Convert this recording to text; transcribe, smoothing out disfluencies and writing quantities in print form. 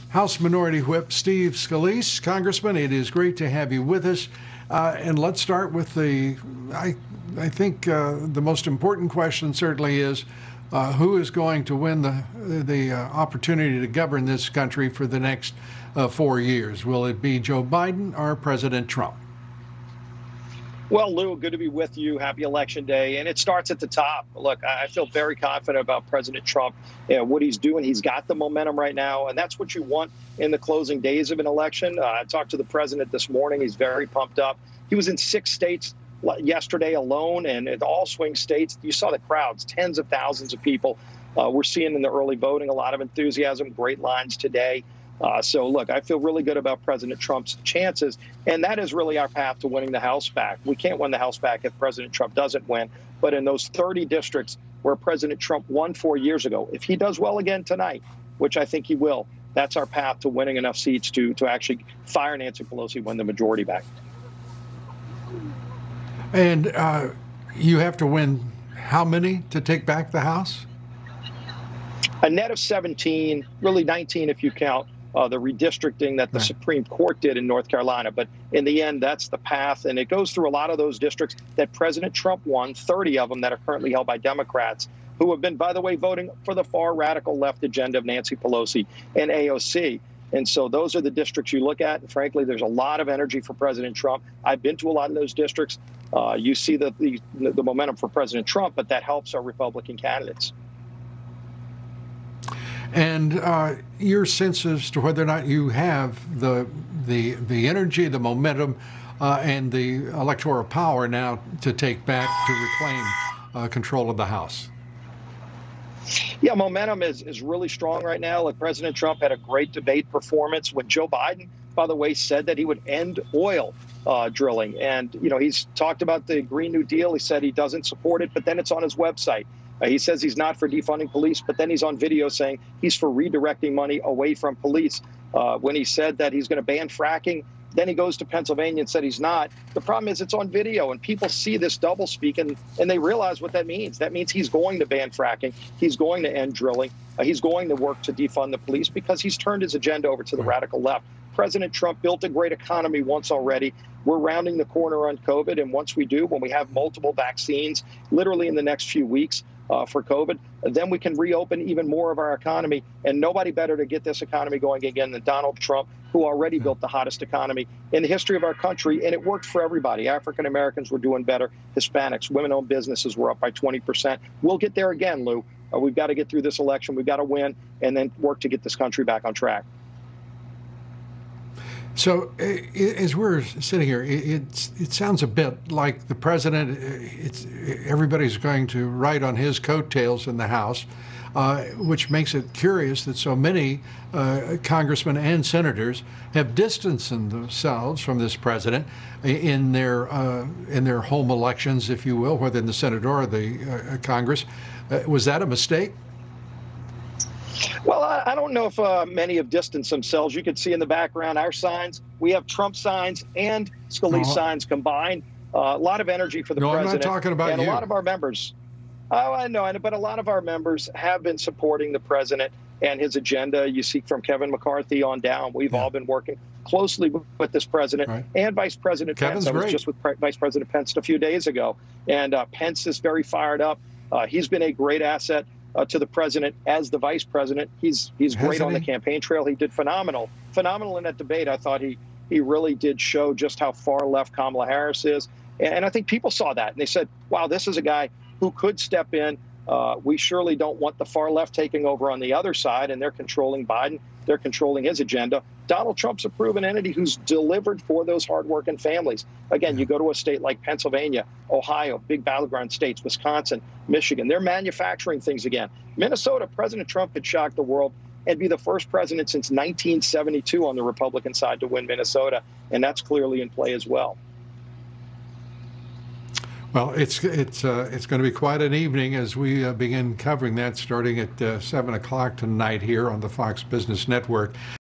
House Minority Whip Steve Scalise. Congressman, it is great to have you with us. And let's start with I think the most important question certainly is who is going to win the opportunity to govern this country for the next 4 years? Will it be Joe Biden or President Trump? Well, Lou, good to be with you. Happy Election Day. And it starts at the top. Look, I feel very confident about President Trump and what he's doing. He's got the momentum right now, and that's what you want in the closing days of an election. I talked to the president this morning. He's very pumped up. He was in 6 states yesterday alone, and in all swing states, you saw the crowds, tens of thousands of people. We're seeing in the early voting a lot of enthusiasm, great lines today. So, look, I feel really good about President Trump's chances, and that is really our path to winning the House back. We can't win the House back if President Trump doesn't win, but in those 30 districts where President Trump won 4 years ago, if he does well again tonight, which I think he will, that's our path to winning enough seats to actually fire Nancy Pelosi, win the majority back. And you have to win how many to take back the House? A net of 17, really 19 if you count the redistricting that the Supreme Court did in North Carolina. But in the end, that's the path. And it goes through a lot of those districts that President Trump won, 30 of them that are currently held by Democrats, who have been, by the way, voting for the far radical left agenda of Nancy Pelosi and AOC. And so those are the districts you look at. And frankly, there's a lot of energy for President Trump. I've been to a lot of those districts. You see the momentum for President Trump, but that helps our Republican candidates. And your sense as to whether or not you have the energy, the momentum, and the electoral power now to take back, to reclaim control of the House? Yeah, momentum is really strong right now. Like President Trump had a great debate performance when Joe Biden, by the way, said that he would end oil drilling. And, you know, he's talked about the Green New Deal. He said he doesn't support it, but then it's on his website. He says he's not for defunding police, but then he's on video saying he's for redirecting money away from police. When he said that he's going to ban fracking, then he goes to Pennsylvania and said he's not. The problem is it's on video, and people see this doublespeak, and they realize what that means. That means he's going to ban fracking. He's going to end drilling. He's going to work to defund the police because he's turned his agenda over to the radical left. President Trump built a great economy once already. We're rounding the corner on COVID, and once we do, when we have multiple vaccines, literally in the next few weeks, for COVID, then we can reopen even more of our economy. And nobody better to get this economy going again than Donald Trump, who already built the hottest economy in the history of our country. And it worked for everybody. African Americans were doing better. Hispanics, women-owned businesses were up by 20%. We'll get there again, Lou. We've got to get through this election. We've got to win and then work to get this country back on track. So as we're sitting here, it sounds a bit like the president, everybody's going to ride on his coattails in the House, which makes it curious that so many congressmen and senators have distanced themselves from this president in their home elections, if you will, whether in the Senate or the Congress. Was that a mistake? Well, I don't know if many have distanced themselves. You can see in the background our signs. We have Trump signs and Scalise signs combined. A lot of energy for the president. I'm not talking about and you. A lot of our members. Oh, I know, but a lot of our members have been supporting the president and his agenda. You see from Kevin McCarthy on down. We've all been working closely with this president and Vice President Pence. I was just with Vice President Pence a few days ago, and Pence is very fired up. He's been a great asset to the president as the vice president. He's great on the campaign trail. He did phenomenal in that debate. I thought he really did show just how far left Kamala Harris is. And I think people saw that and they said, wow, this is a guy who could step in. We surely don't want the far left taking over on the other side, and they're controlling Biden. They're controlling his agenda. Donald Trump's a proven entity who's delivered for those hardworking families. Again, you go to a state like Pennsylvania, Ohio, big battleground states, Wisconsin, Michigan. They're manufacturing things again. Minnesota, President Trump could shock the world and be the first president since 1972 on the Republican side to win Minnesota, and that's clearly in play as well. Well, it's going to be quite an evening as we begin covering that starting at 7 o'clock tonight here on the Fox Business Network.